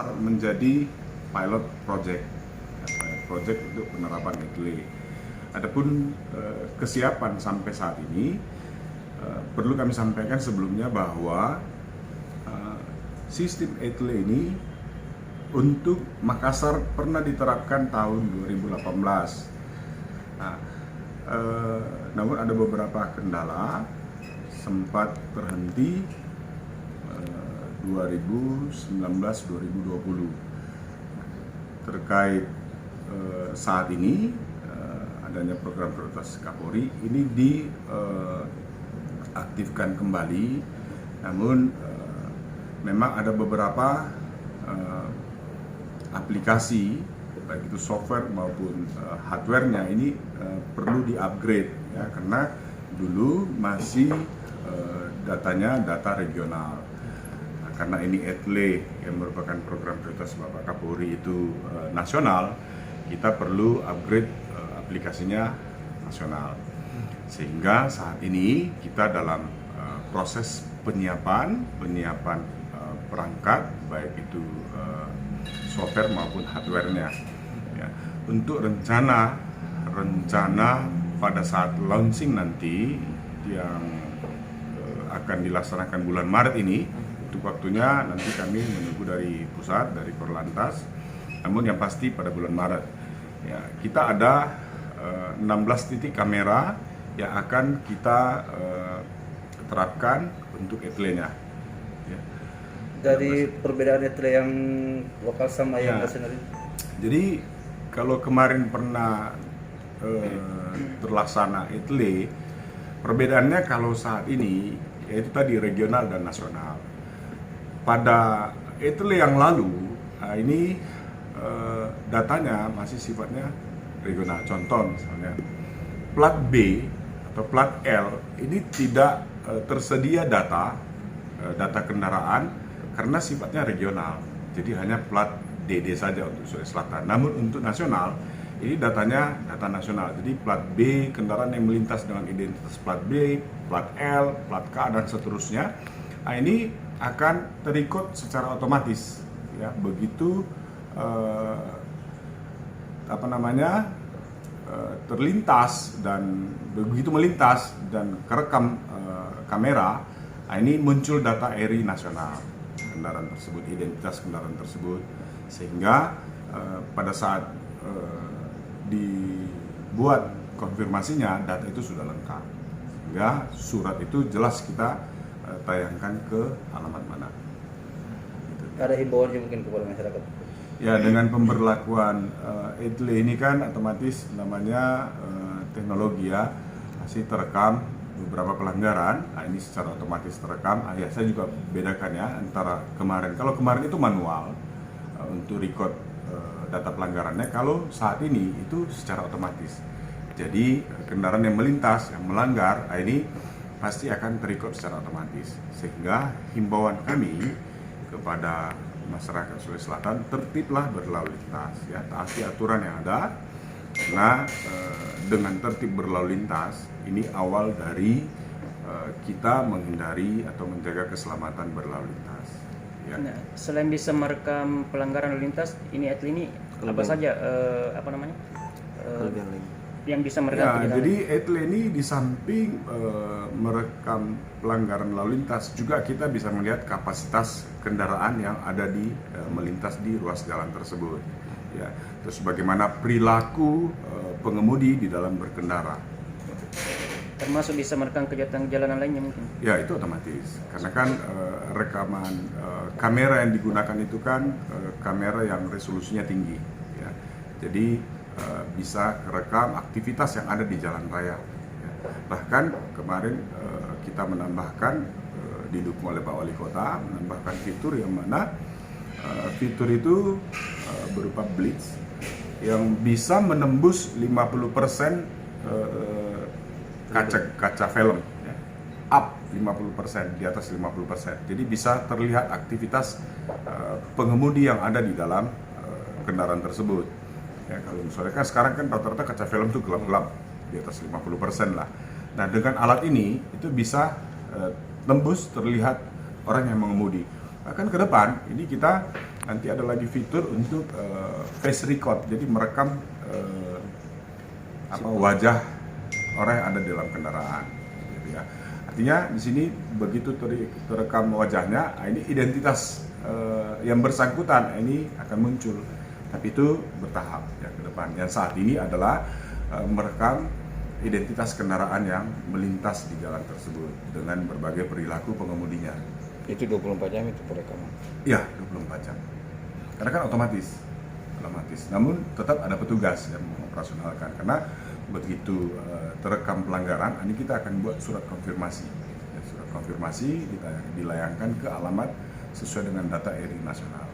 menjadi pilot project, project untuk penerapan ETLE. Adapun kesiapan sampai saat ini perlu kami sampaikan sebelumnya bahwa sistem ETLE ini untuk Makassar pernah diterapkan tahun 2018. Nah, namun ada beberapa kendala, sempat terhenti 2019-2020 terkait saat ini adanya program prioritas Kapolri ini diaktifkan kembali, namun memang ada beberapa aplikasi baik itu software maupun hardware-nya ini perlu di-upgrade ya, karena dulu masih datanya data regional. Karena ini ETLE yang merupakan program prioritas Bapak Kapolri itu nasional, kita perlu upgrade aplikasinya nasional. Sehingga saat ini kita dalam proses penyiapan perangkat baik itu software maupun hardware-nya. Ya. Untuk rencana pada saat launching nanti yang akan dilaksanakan bulan Maret ini. Untuk waktunya nanti kami menunggu dari pusat, dari Korlantas. Namun yang pasti pada bulan Maret ya, kita ada 16 titik kamera yang akan kita terapkan untuk ETLE-nya ya. Dari perbedaan ETLE yang lokal sama yang ya. nasional ini? Jadi kalau kemarin pernah terlaksana ETLE, perbedaannya kalau saat ini yaitu tadi regional dan nasional. Pada ETLE yang lalu, ini datanya masih sifatnya regional. Contoh misalnya, plat B atau plat L ini tidak tersedia data kendaraan karena sifatnya regional. Jadi hanya plat DD saja untuk Sulawesi Selatan. Namun untuk nasional, ini datanya data nasional. Jadi plat B, kendaraan yang melintas dengan identitas plat B, plat L, plat K, dan seterusnya. Nah, ini akan terikut secara otomatis ya, begitu terlintas dan begitu melintas dan kerekam kamera, nah ini muncul data ERI nasional kendaraan tersebut, identitas kendaraan tersebut, sehingga pada saat dibuat konfirmasinya data itu sudah lengkap, sehingga surat itu jelas kita tayangkan ke alamat mana. Ada himbauan juga mungkin kepada masyarakat? Ya, dengan pemberlakuan ETLE ini kan otomatis namanya teknologi ya, masih terekam beberapa pelanggaran. Nah, ini secara otomatis terekam. Ya, saya juga bedakan ya antara kemarin. Kalau kemarin itu manual untuk record data pelanggarannya. Kalau saat ini itu secara otomatis. Jadi kendaraan yang melintas, yang melanggar, ini pasti akan terrecord secara otomatis, sehingga himbauan kami kepada masyarakat Sulawesi Selatan, tertiblah berlalu lintas ya, taati aturan yang ada, karena dengan tertib berlalu lintas ini awal dari kita menghindari atau menjaga keselamatan berlalu lintas ya. Nah, selain bisa merekam pelanggaran lalu lintas, ini ETLE ini apa saja yang bisa merekam? Ya, jadi ETLE ini di samping merekam pelanggaran lalu lintas, juga kita bisa melihat kapasitas kendaraan yang ada di melintas di ruas jalan tersebut. Ya, terus bagaimana perilaku pengemudi di dalam berkendara. Termasuk bisa merekam kejahatan jalanan lainnya mungkin? Ya, itu otomatis. Karena kan rekaman kamera yang digunakan itu kan kamera yang resolusinya tinggi. Ya. Jadi bisa rekam aktivitas yang ada di jalan raya. Ya. Bahkan kemarin kita menambahkan, didukung oleh Pak Wali Kota, menambahkan fitur yang mana fitur itu berupa blitz yang bisa menembus 50% kaca film, ya. Up 50%, di atas 50%. Jadi bisa terlihat aktivitas pengemudi yang ada di dalam kendaraan tersebut. Ya, kalau misalnya kan sekarang kan rata-rata kaca film itu gelap-gelap, di atas 50% lah. Nah, dengan alat ini itu bisa tembus terlihat orang yang mengemudi. Bahkan ke depan ini kita nanti ada lagi fitur untuk face record, jadi merekam wajah orang yang ada di dalam kendaraan, gitu ya. Artinya di sini begitu terekam wajahnya, ini identitas yang bersangkutan ini akan muncul, tapi itu bertahap ya ke depan. Yang saat ini adalah merekam identitas kendaraan yang melintas di jalan tersebut dengan berbagai perilaku pengemudinya. Itu 24 jam itu perekaman? Iya, 24 jam. Karena kan otomatis. Namun tetap ada petugas yang mengoperasionalkan. Karena begitu terekam pelanggaran, ini kita akan buat surat konfirmasi. Ya, surat konfirmasi dilayangkan ke alamat sesuai dengan data RI nasional.